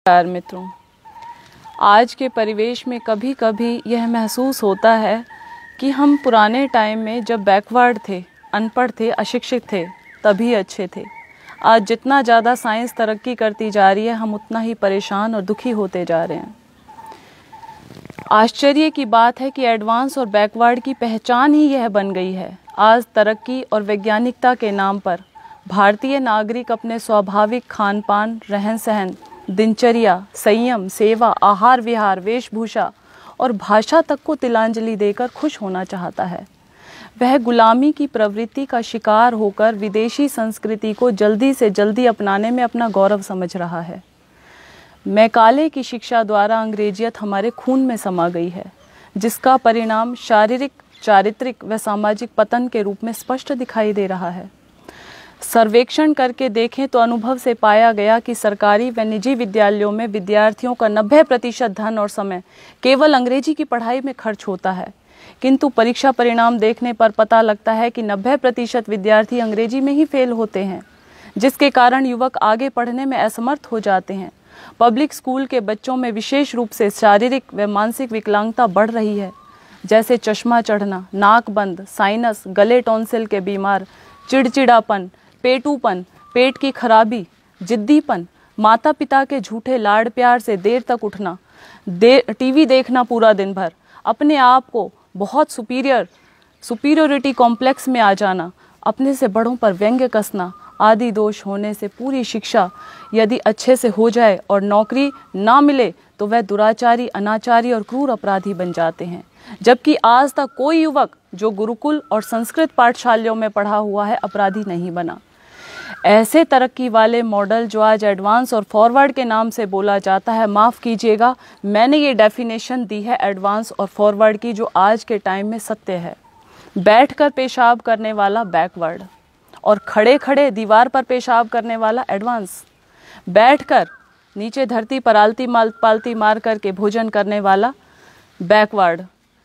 नमस्कार मित्रों, आज के परिवेश में कभी कभी यह महसूस होता है कि हम पुराने टाइम में जब बैकवर्ड थे, अनपढ़ थे, अशिक्षित थे, तभी अच्छे थे। आज जितना ज़्यादा साइंस तरक्की करती जा रही है, हम उतना ही परेशान और दुखी होते जा रहे हैं। आश्चर्य की बात है कि एडवांस और बैकवर्ड की पहचान ही यह बन गई है। आज तरक्की और वैज्ञानिकता के नाम पर भारतीय नागरिक अपने स्वाभाविक खान पान, रहन सहन, दिनचर्या, संयम, सेवा, आहार विहार, वेशभूषा और भाषा तक को तिलांजलि देकर खुश होना चाहता है। वह गुलामी की प्रवृत्ति का शिकार होकर विदेशी संस्कृति को जल्दी से जल्दी अपनाने में अपना गौरव समझ रहा है। मैकाले की शिक्षा द्वारा अंग्रेजियत हमारे खून में समा गई है, जिसका परिणाम शारीरिक, चारित्रिक व सामाजिक पतन के रूप में स्पष्ट दिखाई दे रहा है। सर्वेक्षण करके देखें तो अनुभव से पाया गया कि सरकारी व निजी विद्यालयों में विद्यार्थियों का 90% धन और समय केवल अंग्रेजी की पढ़ाई में खर्च होता है, किंतु परीक्षा परिणाम देखने पर पता लगता है कि 90% विद्यार्थी अंग्रेजी में ही फेल होते हैं, जिसके कारण युवक आगे पढ़ने में असमर्थ हो जाते हैं। पब्लिक स्कूल के बच्चों में विशेष रूप से शारीरिक व मानसिक विकलांगता बढ़ रही है, जैसे चश्मा चढ़ना, नाक बंद, साइनस, गले टॉन्सिल के बीमार, चिड़चिड़ापन, पेटूपन, पेट की खराबी, जिद्दीपन, माता पिता के झूठे लाड़ प्यार से देर तक उठना, टीवी देखना पूरा दिन भर, अपने आप को बहुत सुपीरियोरिटी कॉम्प्लेक्स में आ जाना, अपने से बड़ों पर व्यंग्य कसना आदि दोष होने से पूरी शिक्षा यदि अच्छे से हो जाए और नौकरी ना मिले तो वह दुराचारी, अनाचारी और क्रूर अपराधी बन जाते हैं। जबकि आज तक कोई युवक जो गुरुकुल और संस्कृत पाठशालाओं में पढ़ा हुआ है अपराधी नहीं बना। ऐसे तरक्की वाले मॉडल जो आज एडवांस और फॉरवर्ड के नाम से बोला जाता है, माफ़ कीजिएगा, मैंने ये डेफिनेशन दी है एडवांस और फॉरवर्ड की जो आज के टाइम में सत्य है। बैठकर पेशाब करने वाला बैकवर्ड और खड़े खड़े दीवार पर पेशाब करने वाला एडवांस। बैठकर नीचे धरती पर पालती मार करके भोजन करने वाला बैकवर्ड।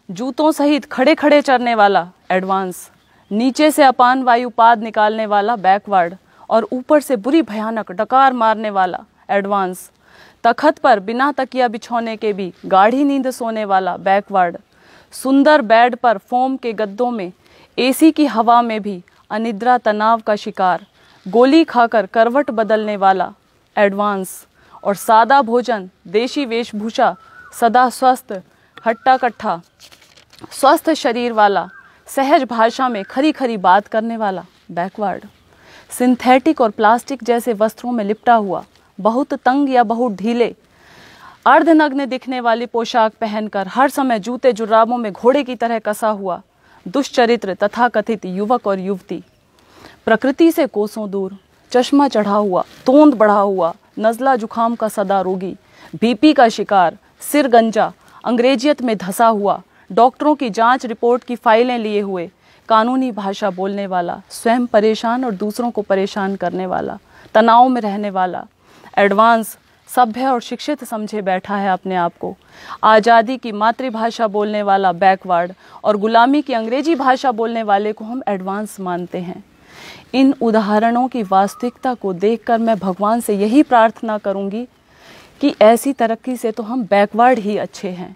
जूतों सहित खड़े खड़े चरने वाला एडवांस। नीचे से अपान वायु पाद निकालने वाला बैकवर्ड और ऊपर से बुरी भयानक डकार मारने वाला एडवांस। तखत पर बिना तकिया बिछौने के भी गाढ़ी नींद सोने वाला बैकवर्ड। सुंदर बेड पर फोम के गद्दों में, एसी की हवा में भी अनिद्रा तनाव का शिकार, गोली खाकर करवट बदलने वाला एडवांस। और सादा भोजन, देशी वेशभूषा, सदा स्वस्थ, हट्टा कट्ठा, स्वस्थ शरीर वाला, सहज भाषा में खरी खरी बात करने वाला बैकवर्ड। सिंथेटिक और प्लास्टिक जैसे वस्त्रों में लिपटा हुआ, बहुत तंग या बहुत ढीले, अर्धनग्न दिखने वाली पोशाक पहनकर हर समय जूते जुराबों में घोड़े की तरह कसा हुआ दुष्चरित्र तथाकथित युवक और युवती। प्रकृति से कोसों दूर, चश्मा चढ़ा हुआ, तोंद बढ़ा हुआ, नज़ला जुखाम का सदा रोगी, बीपी का शिकार, सिर गंजा, अंग्रेजियत में धंसा हुआ, डॉक्टरों की जांच रिपोर्ट की फाइलें लिए हुए, कानूनी भाषा बोलने वाला, स्वयं परेशान और दूसरों को परेशान करने वाला, तनाव में रहने वाला एडवांस। सभ्य और शिक्षित समझे बैठा है अपने आप को। आज़ादी की मातृभाषा बोलने वाला बैकवर्ड और गुलामी की अंग्रेजी भाषा बोलने वाले को हम एडवांस मानते हैं। इन उदाहरणों की वास्तविकता को देखकर मैं भगवान से यही प्रार्थना करूंगी कि ऐसी तरक्की से तो हम बैकवर्ड ही अच्छे हैं।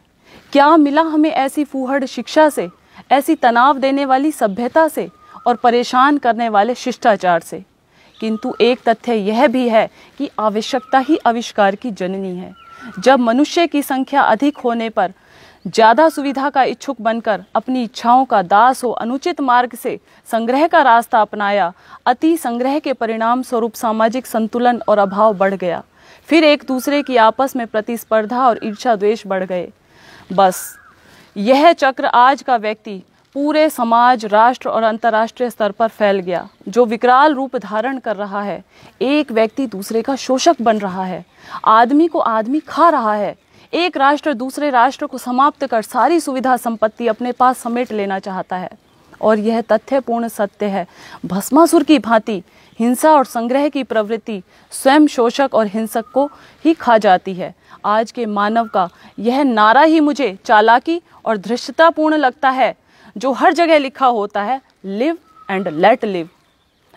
क्या मिला हमें ऐसी फूहड़ शिक्षा से, ऐसी तनाव देने वाली सभ्यता से और परेशान करने वाले शिष्टाचार से? किंतु एक तथ्य यह भी है कि आवश्यकता ही आविष्कार की जननी है। जब मनुष्य की संख्या अधिक होने पर ज़्यादा सुविधा का इच्छुक बनकर अपनी इच्छाओं का दास हो अनुचित मार्ग से संग्रह का रास्ता अपनाया, अति संग्रह के परिणाम स्वरूप सामाजिक संतुलन और अभाव बढ़ गया। फिर एक दूसरे की आपस में प्रतिस्पर्धा और ईर्ष्या द्वेष बढ़ गए। बस यह चक्र आज का व्यक्ति पूरे समाज, राष्ट्र और अंतर्राष्ट्रीय स्तर पर फैल गया, जो विकराल रूप धारण कर रहा है। एक व्यक्ति दूसरे का शोषक बन रहा है, आदमी को आदमी खा रहा है। एक राष्ट्र दूसरे राष्ट्र को समाप्त कर सारी सुविधा संपत्ति अपने पास समेट लेना चाहता है। और यह तथ्यपूर्ण सत्य है, भस्मासुर की भांति हिंसा और संग्रह की प्रवृत्ति स्वयं शोषक और हिंसक को ही खा जाती है। आज के मानव का यह नारा ही मुझे चालाकी और धृष्टतापूर्ण लगता है, जो हर जगह लिखा होता है, लिव एंड लेट लिव,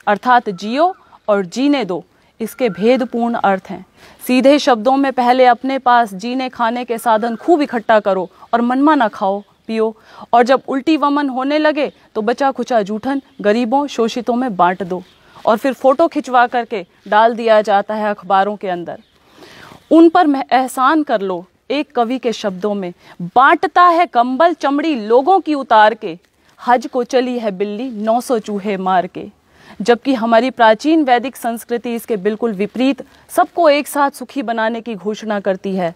अर्थात जियो और जीने दो। इसके भेदपूर्ण अर्थ हैं। सीधे शब्दों में पहले अपने पास जीने खाने के साधन खूब इकट्ठा करो और मनमाना खाओ पियो, और जब उल्टी वमन होने लगे तो बचा खुचा जूठन गरीबों शोषितों में बांट दो, और फिर फोटो खिंचवा करके डाल दिया जाता है अखबारों के अंदर। उन पर एहसान कर लो एक कवि के शब्दों में, बांटता है कंबल चमड़ी लोगों की उतार के, हज को चली है बिल्ली 900 चूहे मार के। जबकि हमारी प्राचीन वैदिक संस्कृति इसके बिल्कुल विपरीत सबको एक साथ सुखी बनाने की घोषणा करती है।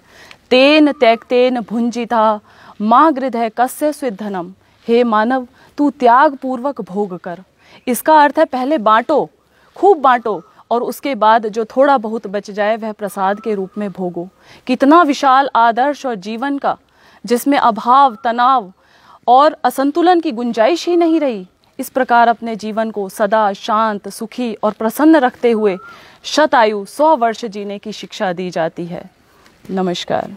तेन तैक्तेन भुंजिता माँ गृधय कस्य स्विद्धनम, हे मानव तू त्याग पूर्वक भोग कर। इसका अर्थ है पहले बांटो, खूब बांटो, और उसके बाद जो थोड़ा बहुत बच जाए वह प्रसाद के रूप में भोगो। कितना विशाल आदर्श और जीवन का, जिसमें अभाव, तनाव और असंतुलन की गुंजाइश ही नहीं रही। इस प्रकार अपने जीवन को सदा शांत, सुखी और प्रसन्न रखते हुए शतायु 100 वर्ष जीने की शिक्षा दी जाती है। नमस्कार।